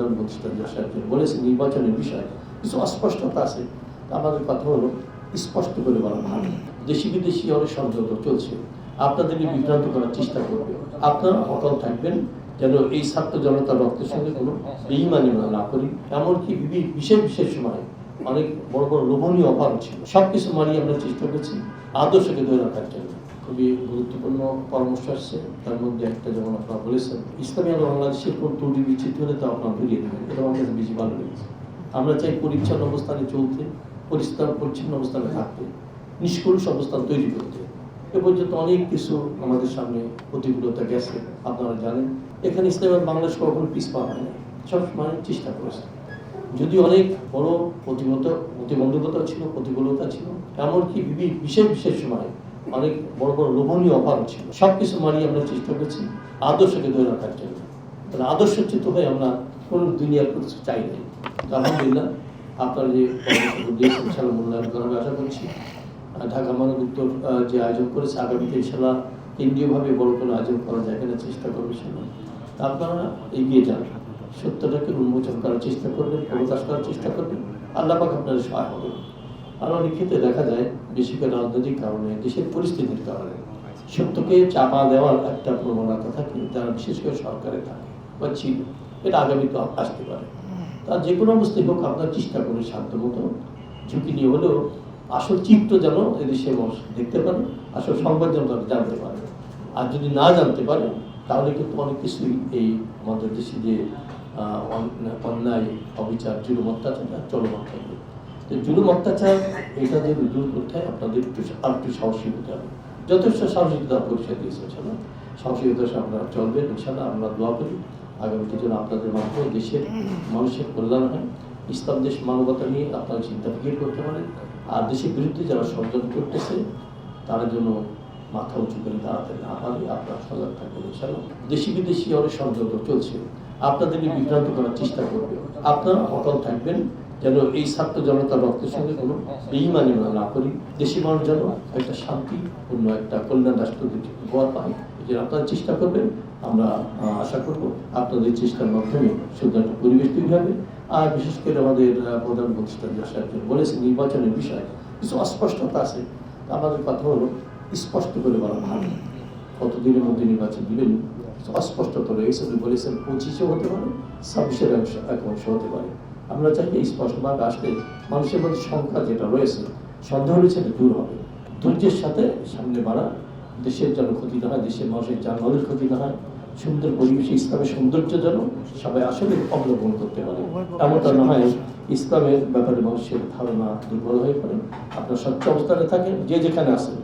প্রধান উপদেষ্টা সাহেব বলেছেন নির্বাচনের বিষয়ে কিছু অস্পষ্টতা আছে। আমাদের কথা হলো স্পষ্ট করে বলা ভালো। দেশি বিদেশি অনেক ষড়যন্ত্র চলছে, আপনাদেরকে বিভ্রান্ত করার চেষ্টা করবে। আপনারা অটল থাকবেন যেন এই ছাত্র জনতার রক্তের সঙ্গে কোনো বেইমানি না করি। এমনকি বিশেষ বিশেষ সময় অনেক বড় বড় লোভনীয় অফার ছিল, সবকিছু মানিয়ে আমরা চেষ্টা করছি আদর্শকে ধরে রাখার জন্য। খুবই গুরুত্বপূর্ণ পরামর্শ আসছে, তার মধ্যে একটা যেমন আপনারা বলেছেন ইসলামী আলো বাংলাদেশের কোন ত্রুটি বিচ্ছিন্ন হলে তা আপনারা ধরিয়ে দেবেন, এটা আমার কাছে বেশি ভালো লেগেছে। আমরা চাই পরিচ্ছন্ন অবস্থানে চলতে, পরিচ্ছন্ন অবস্থানে থাকতে, নিষ্কলুষ অবস্থান তৈরি করতে। এ পর্যন্ত অনেক কিছু আমাদের সামনে প্রতিকূলতা গেছে, আপনারা জানেন। এখানে ইসলামী আলো বাংলাদেশ কখনো পিছপা হয় না, সবসময় চেষ্টা করেছে। যদি অনেক বড় প্রতিবন্ধকতা ছিল, প্রতিকূলতা ছিল, এমনকি বিশেষ বিশেষ সময় অনেক বড় বড় লোভনীয় অফার ছিল, সবকিছু মানিয়ে আমরা চেষ্টা করছি আদর্শকে ধরে রাখার জন্য। তাহলে আদর্শচ্যুত হয়ে আমরা কোনো দুনিয়ার কিছু চাই নাই। আলহামদুলিল্লাহ আপনারা যে ইনশাআল্লাহ মূল্যায়ন করার আশা করছি। ঢাকা মহানগর যে আয়োজন করেছে, আগামীতে ইনশাআল্লাহ কেন্দ্রীয়ভাবে বড় কোনো আয়োজন করা যায় কিনা চেষ্টা করবে সেটা। আপনারা এগিয়ে যান, সত্যটাকে উন্মোচন করার চেষ্টা করবেন, প্রকাশ করার চেষ্টা করবেন, আল্লাহ পাক আপনাদের সহায় হবেন। আর অনেক ক্ষেত্রে দেখা যায় বেশি করে রাজনৈতিক কারণে, দেশের পরিস্থিতির কারণে সত্যকে চাপা দেওয়ার একটা প্রবণতা থাকে, যারা বিশেষ করে সরকারে থাকে বা ছিল, এটা আগামীতে আসতে পারে। তার যে কোনো অবস্থায় হোক আপনার চেষ্টা করুন সাধ্যমতো ঝুঁকি নিয়ে হলেও আসল চিত্র যেন এদেশে দেখতে পারে, আসল সংবাদ যেন জানতে পারে। আর যদি না জানতে পারে তাহলে কিন্তু অনেক কিছুই এই আমাদের দেশে যে অন্যায়, অবিচার, জুলুম, অত্যাচার চলমান থাকবে। তো জুলুম, অত্যাচার এটা যে দূর করতে হয় আপনাদের একটু সাহসী হতে হবে। যথেষ্ট সাহসিকতা পরিচয় দিয়েছে ইনশাআল্লাহ, সাহসিকতার সাথে আপনারা চলবেন ইনশাআল্লাহ। আমরা দোয়া করি আগামীতে যেন আপনাদের মাধ্যমে দেশের মানুষের কল্যাণ হয়, ইসলাম দেশ মানবতা নিয়ে আপনারা চিন্তা ফিকির করতে পারেন। আর দেশের বিরুদ্ধে যারা ষড়যন্ত্র করতেছে তারা যেন মাথা উঁচু করে দাঁড়াতে না পারে, আপনারা সজাগ থাকবেন ইনশাআল্লাহ। দেশি বিদেশি অনেক ষড়যন্ত্র চলছে, আপনাদেরকে বিভ্রান্ত করার চেষ্টা করবে। আপনারা অটল থাকবেন যেন এই ছাত্র জনতার রক্তের সঙ্গে কোনো বেইমানি না করি। দেশি মানুষ যেন একটা শান্তিপূর্ণ একটা কল্যাণ রাষ্ট্র উপহার পায়, যে আপনারা চেষ্টা করবেন। আমরা আশা করব আপনাদের চেষ্টার মাধ্যমে সুন্দর একটা পরিবেশ তৈরি হবে। আর বিশেষ করে আমাদের প্রধান উপদেষ্টা সাহেব বলেছেন নির্বাচনের বিষয়ে কিছু অস্পষ্টতা আছে। আমাদের কথা হলো স্পষ্ট করে বলা ভালো। কতদিনের মধ্যে নির্বাচন দিবেন অস্পষ্টতা রয়েছে। বলেছেন 25-এ হতে পারে, 26-এর এক অংশ হতে পারে। আমরা চাই এই স্পষ্টভাবে আসলে মানুষের মধ্যে সংখ্যা যেটা রয়েছে, সন্দেহ রয়েছে, দূর হবে। ধৈর্যের সাথে সামনে বাড়া, দেশের যেন ক্ষতি না হয়, দেশের মানুষের জানমালের ক্ষতি না হয়, সুন্দর পরিবেশে ইসলামের সৌন্দর্য যেন সবাই আসলে অবলম্বন করতে পারে। এমনটা না হয় ইসলামের ব্যাপারে মানুষের ধারণা দুর্বল হয়ে পড়ে। আপনার সচ্চ অবস্থানে থাকেন, যে যেখানে আসেন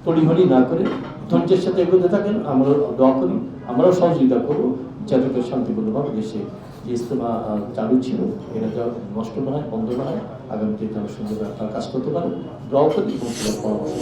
তড়িঘড়ি না করে ধৈর্যের সাথে এগোতে থাকেন। আমরা দোয়া করি, আমরাও সহযোগিতা করবো যাতে শান্তিপূর্ণভাবে দেশে যে ইজতেমা চালু ছিল এটা যা নষ্ট না হয়, বন্ধ না হয়, আগামীতে যেন সুন্দর আপনার কাজ করতে পারেন। দোয়া করি এবং পরামর্শ